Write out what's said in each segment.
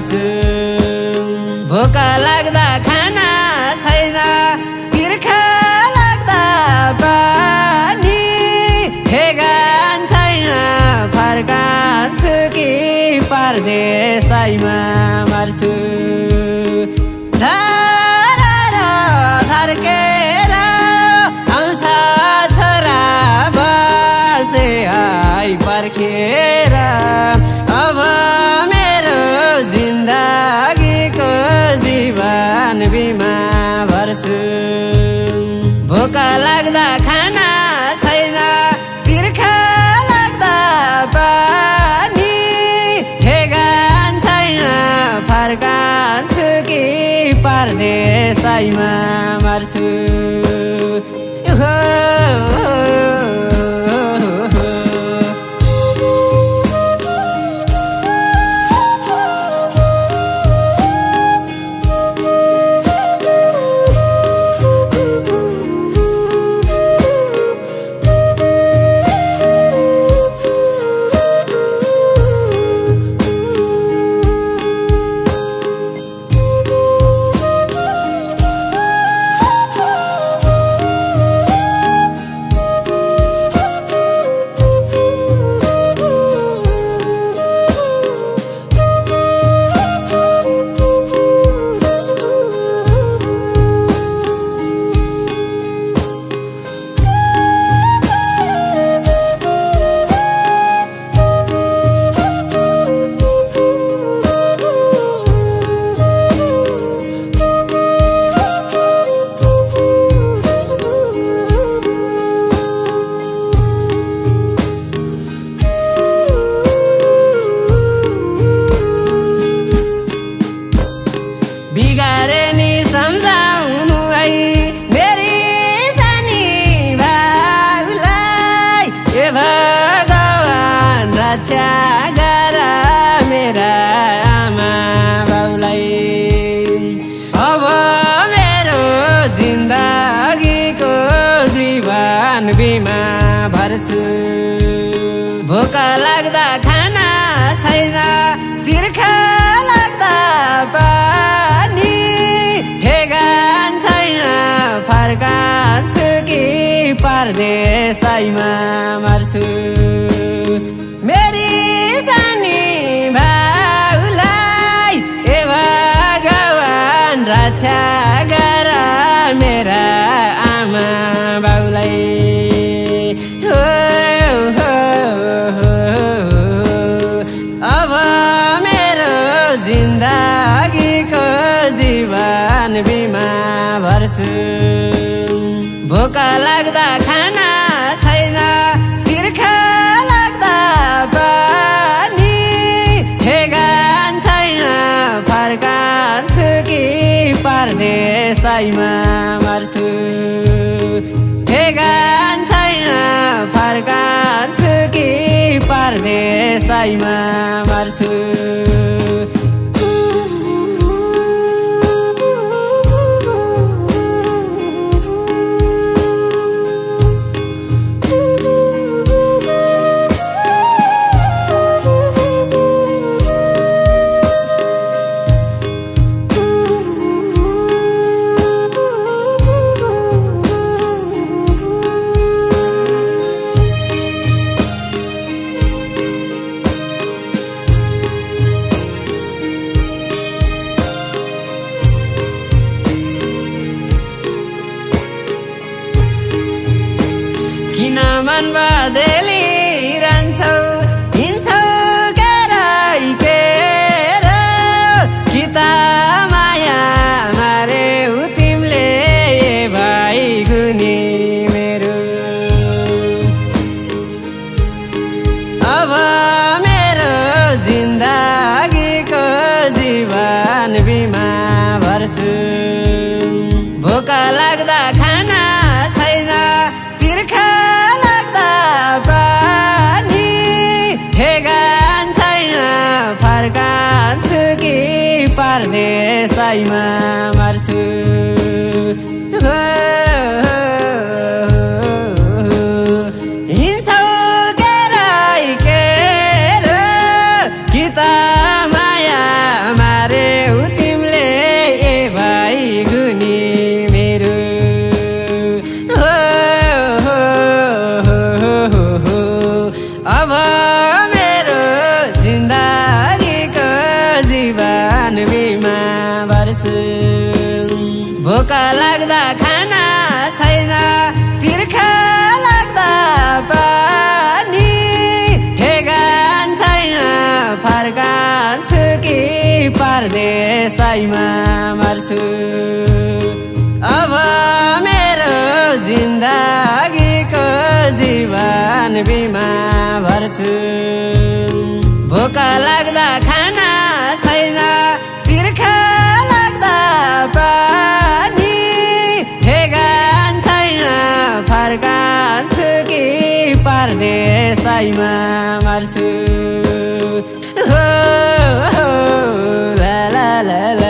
भर्छु। भोक लाग्दा खाना छैन, तिर्खा लाग्दा पानी, ठेगान छैन फर्कान्छु कि परदेशैमा मर्छु। धरेर धर्केर आउँछ छोरा बसे आई पर्खेर, अब मेरो जिन्दगीको जीवन बिमा भर्छु। भोक लाग्दा खाना छैन, तिर्खा लाग्दा पानी, ठेगान छैन फर्कान्छु कि परदेशैमा मर्छु। बिगारे नि सम्झाउनु है मेरी सानी भाउलाई, ए भगवान रक्षा गर मेरा आमा बाउलाई। अब मेरो जिन्दगीको जीवन बिमा भर्छु। भोक लाग्दा खाना छैन, तिर्खा लाग्दा पानी, ठेगान छैन फर्कान्छु कि परदेशैमा मर्छु। मेरी सानी भाउलाई, ए भगवान रक्षा गर मेरा आमा बाउलाई। अब मेरो जिन्दगीको जीवन बिमा भर्छु। भोक लाग्दा खाना छैन, तिर्खा लाग्दा पानी, ठेगान छैन फर्कान्छु कि परदेशैमा मर्छु। ठेगान छैन फर्कान्छु कि परदेशैमा मर्छु। किन मन बदलिरहन्छौ, हिँड्छौ कराइकेर, कि त माया मार्यौ तिमीले भाइ गुनी मेरो। अब मेरो जिन्दगीको जीवन बिमा भर्छु। भोक लाग्दा खाना छैन, तिर्खा लाग्दा पानी, ठेगान छैन फर्कान्छु कि परदेशैमा मर्छु। हिँड्छौ कराइकेर, कि त माया फर्कान्छु कि परदेशैमा मर्छु। अब मेरो जिन्दगीको जीवन बिमा भर्छु। भोक लाग्दा खाना छैन, तिर्खा लाग्दा पानी, ठेगान छैन फर्कान्छु कि परदेशैमा मर्छु। हो ला ला ला ला।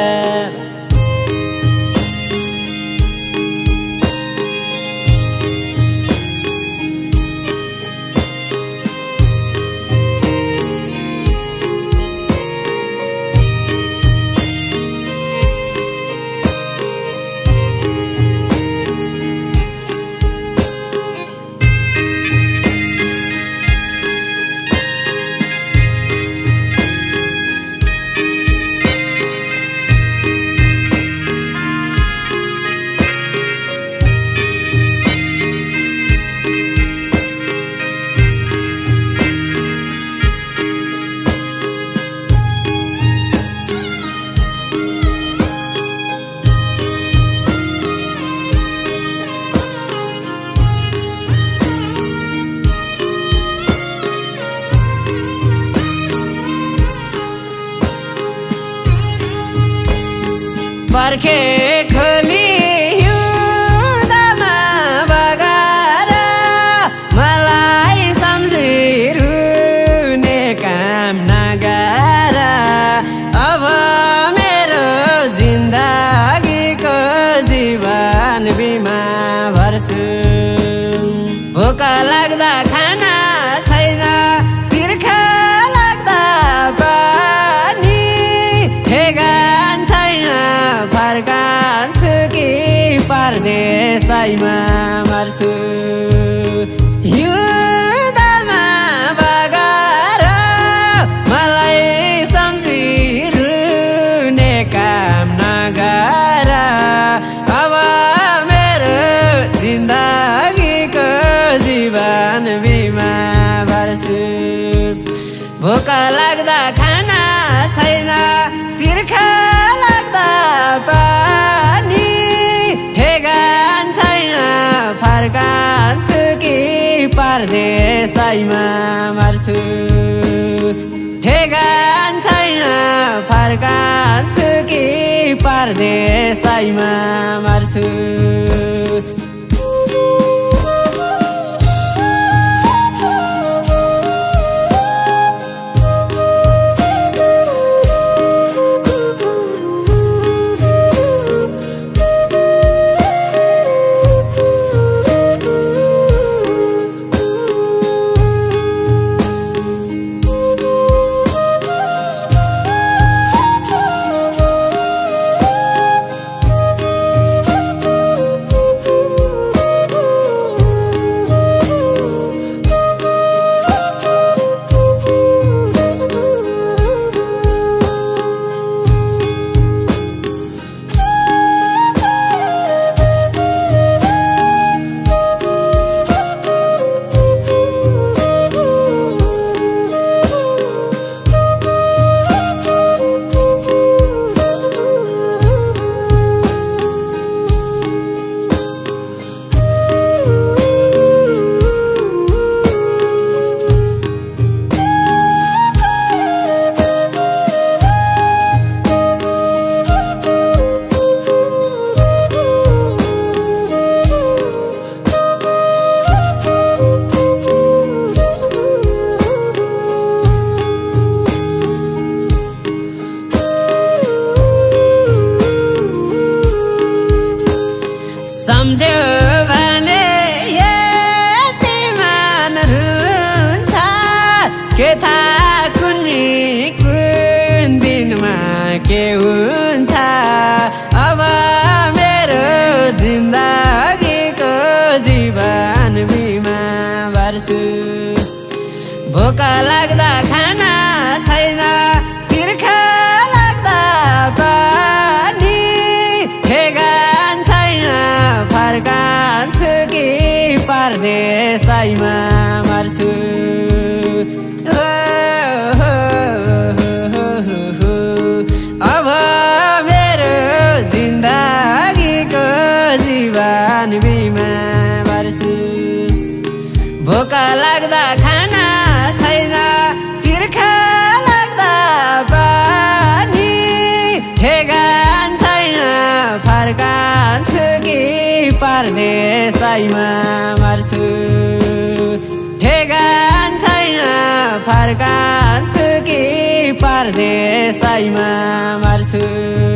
बर्खे खोली हिउँदमा बगाएर मलाई सम्झिरुने काम नगर। अब मेरो जिन्दगीको जीवन बिमा भर्छु। भोक लाग्दा खाना छैन, तिर्खा लाग्दा पानी, ठेगान छैन फर्कान्छु कि परदेशैमा मर्छु। हिउँदमा बगाएर मलाई सम्झिरुने काम नगर। अब मेरो जिन्दगीको जीवन बिमा भर्छु। भोक लाग्दा खाना छैन, तिर्खा लाग्दा पानी, ठेगान छैन फर्कान्छु कि परदेशैमा मर्छु। ठेगान छैन फर्कान्छु कि परदेशैमा मर्छु। सम्झ्यो भने यति मन रुन्छ, के थाहा कुन दिनमा के हुन्छ। अब मेरो जिन्दगीको जीवन बिमा भर्छु। भोक लाग्दा खाना छैन, तिर्खा लाग्दा पानी, ठेगान छैन फर्कान्छु कि परदेशैमा मर्छु। परदेशैमा मर्छु